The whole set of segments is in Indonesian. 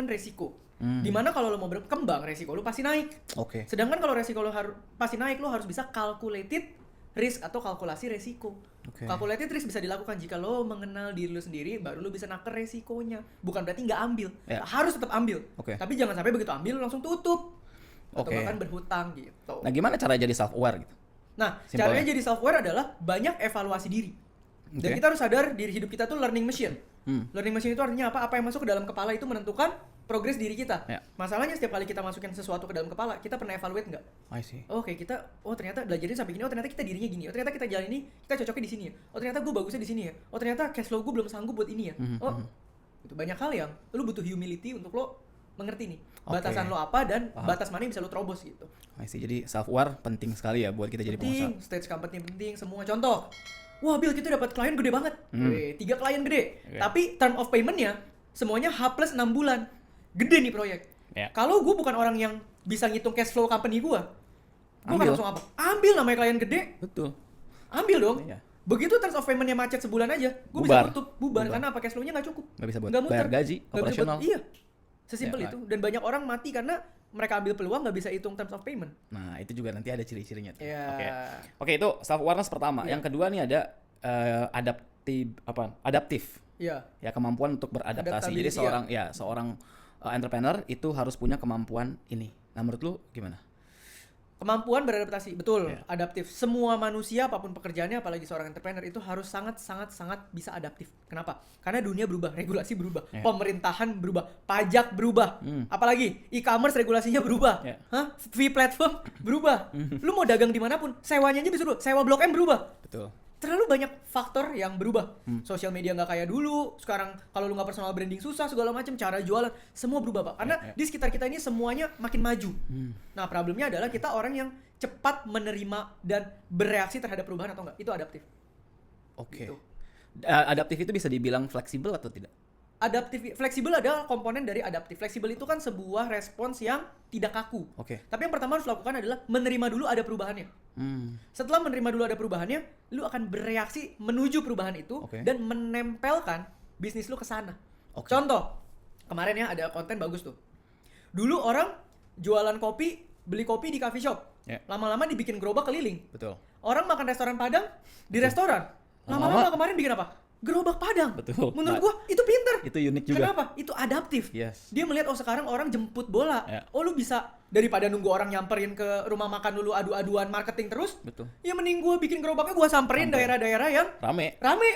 resiko. Dimana kalau lo mau berkembang, resiko lo pasti naik. Oke. Sedangkan kalau resiko lo pasti naik, lo harus bisa calculated risk atau kalkulasi resiko. Oke. Calculated risk bisa dilakukan jika lo mengenal diri lo sendiri, baru lo bisa naker resikonya. Bukan berarti nggak ambil, Ya. harus tetap ambil. Oke. Tapi jangan sampai begitu ambil lo langsung tutup. Atau Oke. bahkan berhutang gitu. Nah, gimana cara jadi self aware gitu? Nah, Simpelnya. caranya jadi self-aware adalah banyak evaluasi diri. Dan Oke. kita harus sadar diri hidup kita tuh learning machine. Learning machine itu artinya apa? Apa yang masuk ke dalam kepala itu menentukan progres diri kita. Ya. Masalahnya setiap kali kita masukin sesuatu ke dalam kepala, kita pernah evaluate nggak? I see. Oke, kita, ternyata belajarnya sampai gini, ternyata kita dirinya gini, ternyata kita jalan ini, kita cocoknya di sini ya. Ternyata gue bagusnya di sini ya. Ternyata cash flow gue belum sanggup buat ini ya. Itu banyak hal yang lu butuh humility untuk lo mengerti nih. Batasan lo apa dan batas mana yang bisa lo terobos gitu. I see. Jadi self aware penting sekali ya buat kita jadi pengusaha. Penting, stage company penting, semua contoh. Wah, Bill, kita dapat klien gede banget. 3 klien gede. Tapi term of payment-nya semuanya H plus 6 bulan. Gede nih proyek. Ya. Kalau gue bukan orang yang bisa ngitung cash flow company gue akan Ambil. langsung apa? Ambil namanya klien gede. Betul. Ambil dong. Iya. Begitu terms of payment-nya macet sebulan aja, gue Bubar. bisa tutup. Bubar. Karena apa? Cash flow-nya nggak cukup. Nggak bisa buat Nggak muter. bayar gaji, Nggak bisa buat- operasional. Iya. Sesimpel Ya, itu. Dan banyak orang mati karena mereka ambil peluang nggak bisa hitung terms of payment. Nah, itu juga nanti ada ciri-cirinya tuh. Iya. Oke, itu self awareness pertama. Iya. Yang kedua nih ada adaptif. Iya. Ya, kemampuan untuk beradaptasi. Jadi Adaptability, seorang entrepreneur itu harus punya kemampuan ini. Nah, menurut lu gimana? Kemampuan beradaptasi, betul, Iya. adaptif. Semua manusia apapun pekerjaannya, apalagi seorang entrepreneur itu harus sangat bisa adaptif. Kenapa? Karena dunia berubah, regulasi berubah, Iya. pemerintahan berubah, pajak berubah, apalagi e-commerce regulasinya berubah, Iya. fee platform berubah. Lu mau dagang dimanapun, sewanya aja bisa berubah, sewa Blok M berubah. Betul. Terlalu banyak faktor yang berubah. Sosial media nggak kayak dulu. Sekarang kalau lu nggak personal branding susah, segala macam, cara jualan semua berubah, Pak. Karena di sekitar kita ini semuanya makin maju. Nah, problemnya adalah kita orang yang cepat menerima dan bereaksi terhadap perubahan atau enggak. Itu adaptif. Oke. Gitu. Adaptif itu bisa dibilang fleksibel atau tidak? Fleksibel adalah komponen dari adaptif. Fleksibel itu kan sebuah respons yang tidak kaku. Oke. Tapi yang pertama harus lakukan adalah menerima dulu ada perubahannya. Setelah menerima dulu ada perubahannya, lu akan bereaksi menuju perubahan itu Oke. dan menempelkan bisnis lu ke sana. Oke. Contoh, kemarin ya ada konten bagus tuh. Dulu orang jualan kopi, beli kopi di coffee shop. Ya. Lama-lama dibikin gerobak keliling. Betul. Orang makan restoran Padang di restoran. Lama-lama kemarin bikin apa? Gerobak Padang. Betul. Menurut gua itu pinter. Itu unik juga. Kenapa? Itu adaptif. Yes. Dia melihat sekarang orang jemput bola. Ya. Oh, lu bisa daripada nunggu orang nyamperin ke rumah makan dulu adu-aduan marketing terus. Betul. Ya mending gua bikin gerobaknya gua samperin daerah-daerah yang Rame. rame.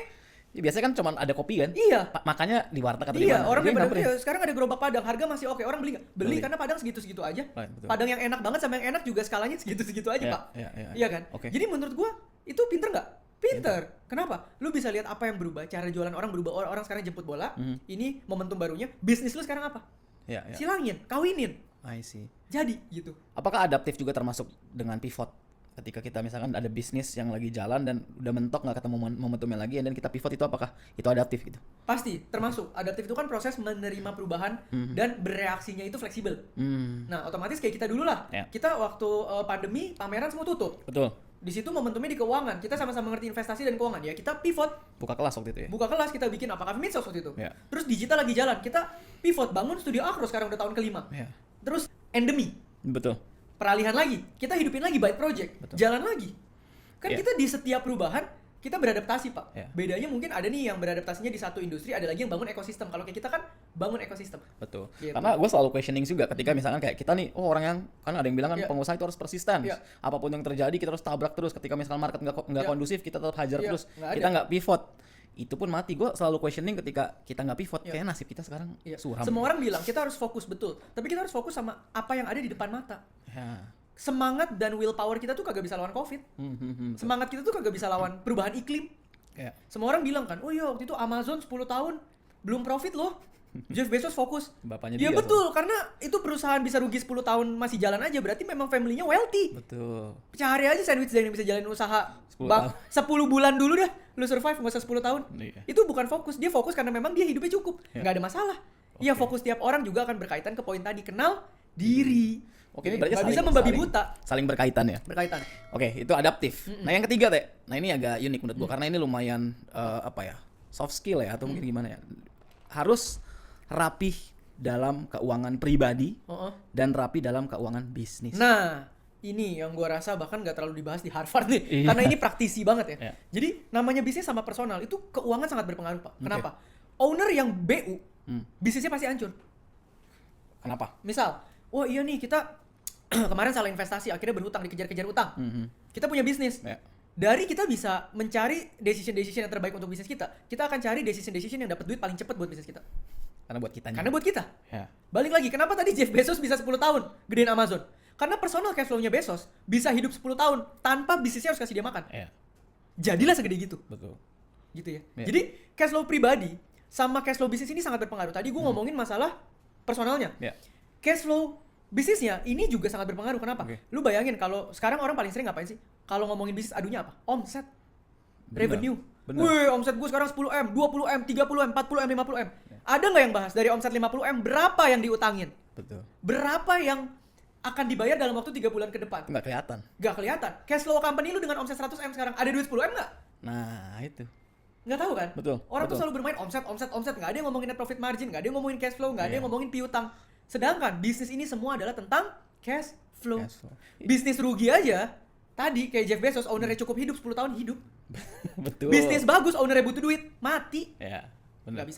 Ya, biasanya kan cuma ada kopi kan? Iya. Makanya di warteg atau di Iya, mana? orang Dia pada nyamperin. sekarang ada gerobak Padang, harga masih oke. Orang beli nggak? Beli Beli. karena Padang segitu-segitu aja. Right, betul. Padang yang enak banget sama yang enak juga skalanya segitu-segitu aja, Iya, Pak. iya. Iya kan? Oke. Jadi menurut gua itu pinter nggak? Pinter. Kenapa? Lu bisa lihat apa yang berubah, cara jualan orang berubah. Orang sekarang jemput bola. Ini momentum barunya. Bisnis lu sekarang apa? Iya, iya. Silangin, kawinin. I see. Jadi gitu. Apakah adaptif juga termasuk dengan pivot? Ketika kita misalkan ada bisnis yang lagi jalan dan udah mentok nggak ketemu momentumnya lagi, dan kita pivot, itu apakah itu adaptif gitu? Pasti, termasuk. Adaptif itu kan proses menerima perubahan dan bereaksinya itu fleksibel. Nah, otomatis kayak kita dulu lah. Ya. Kita waktu pandemi, pameran semua tutup. Betul. Di situ momentumnya di keuangan. Kita sama-sama ngerti investasi dan keuangan. Ya, kita pivot. Buka kelas waktu itu ya? Buka kelas, kita bikin apa? Cafe Meets waktu itu. Ya. Terus digital lagi jalan. Kita pivot, bangun studio Akro sekarang udah tahun kelima. Ya. Terus endemi. Betul. Peralihan lagi. Kita hidupin lagi Byte Project. Betul. Jalan lagi. Kan Ya. kita di setiap perubahan, kita beradaptasi, Pak. Ya. Bedanya mungkin ada nih yang beradaptasinya di satu industri, ada lagi yang bangun ekosistem. Kalau kayak kita kan bangun ekosistem. Betul. Gitu. Karena gue selalu questioning juga ketika misalkan kayak kita nih, orang yang kan ada yang bilang kan Iya. pengusaha itu harus persisten. Iya. Apapun yang terjadi kita harus tabrak terus. Ketika misalkan market nggak Iya. kondusif, kita tetap hajar Iya, terus. nggak ada. Kita nggak pivot. Itu pun mati. Gue selalu questioning ketika kita nggak pivot. Iya. Kayak nasib kita sekarang Iya. suram. Semua orang bilang kita harus fokus, betul. Tapi kita harus fokus sama apa yang ada di depan mata. Ya. Semangat dan willpower kita tuh kagak bisa lawan COVID. Betul. Semangat kita tuh kagak bisa lawan perubahan iklim. Ya. Semua orang bilang kan, oh iya waktu itu Amazon 10 tahun belum profit loh. Jeff Bezos fokus. Bapaknya Ya dia. betul, karena itu perusahaan bisa rugi 10 tahun masih jalan aja, berarti memang family-nya wealthy. Betul. Cari aja sandwich yang bisa jalanin usaha 10 tahun. 10 bulan dulu dah, lu survive nggak usah 10 tahun. Iya. Itu bukan fokus, dia fokus karena memang dia hidupnya cukup, Iya. nggak ada masalah. Iya, Oke. fokus tiap orang juga akan berkaitan ke poin tadi, kenal diri. Oke, ini berarti nggak bisa membabi buta. saling berkaitan ya. Berkaitan. Oke, itu adaptif. Nah, yang ketiga, Teh. Nah, ini agak unik menurut gua karena ini lumayan apa ya? Soft skill ya atau mungkin gimana ya? Harus rapih dalam keuangan pribadi Heeh. dan rapi dalam keuangan bisnis. Nah, ini yang gua rasa bahkan nggak terlalu dibahas di Harvard nih, Iya. karena ini praktisi banget ya. Iya. Jadi namanya bisnis sama personal itu keuangan sangat berpengaruh, Pak. Kenapa? Owner yang BU, bisnisnya pasti hancur. Kenapa? Misal, oh iya nih kita kemarin salah investasi, akhirnya berhutang, dikejar-kejar utang. Kita punya bisnis. Ya. Dari kita bisa mencari decision yang terbaik untuk bisnis kita akan cari decision yang dapat duit paling cepat buat bisnis kita. Karena buat kitanya. Karena buat kita. Ya. Balik lagi, kenapa tadi Jeff Bezos bisa 10 tahun gedein Amazon? Karena personal cash flow-nya Bezos bisa hidup 10 tahun tanpa bisnisnya harus kasih dia makan. Ya. Jadilah segede gitu. Betul. Gitu ya. Ya. Jadi cash flow pribadi sama cash flow bisnis ini sangat berpengaruh. Tadi gue ngomongin masalah personalnya. Ya. Cash flow bisnisnya ini juga sangat berpengaruh. Kenapa? Oke. Lu bayangin kalau sekarang orang paling sering ngapain sih? Kalau ngomongin bisnis adunya apa? Omset. Benar. Revenue. Benar. Wih, omset gue sekarang 10M, 20M, 30M, 40M, 50M. Ada nggak yang bahas dari omset 50M berapa yang diutangin? Betul. Berapa yang akan dibayar dalam waktu 3 bulan ke depan? Nggak kelihatan. Nggak kelihatan. Cash flow company lu dengan omset 100M sekarang, ada duit 10M nggak? Nah, itu. Nggak tahu kan? Betul, Orang tuh betul. selalu bermain omset. Nggak ada yang ngomongin net profit margin, nggak ada yang ngomongin cash flow, nggak ada Iya. yang ngomongin piutang. Sedangkan bisnis ini semua adalah tentang cash flow. Cash flow. Bisnis rugi aja, tadi kayak Jeff Bezos, ownernya cukup hidup 10 tahun hidup. Betul. Bisnis bagus, ownernya butuh duit, mati. Ya, Nggak benar. bisa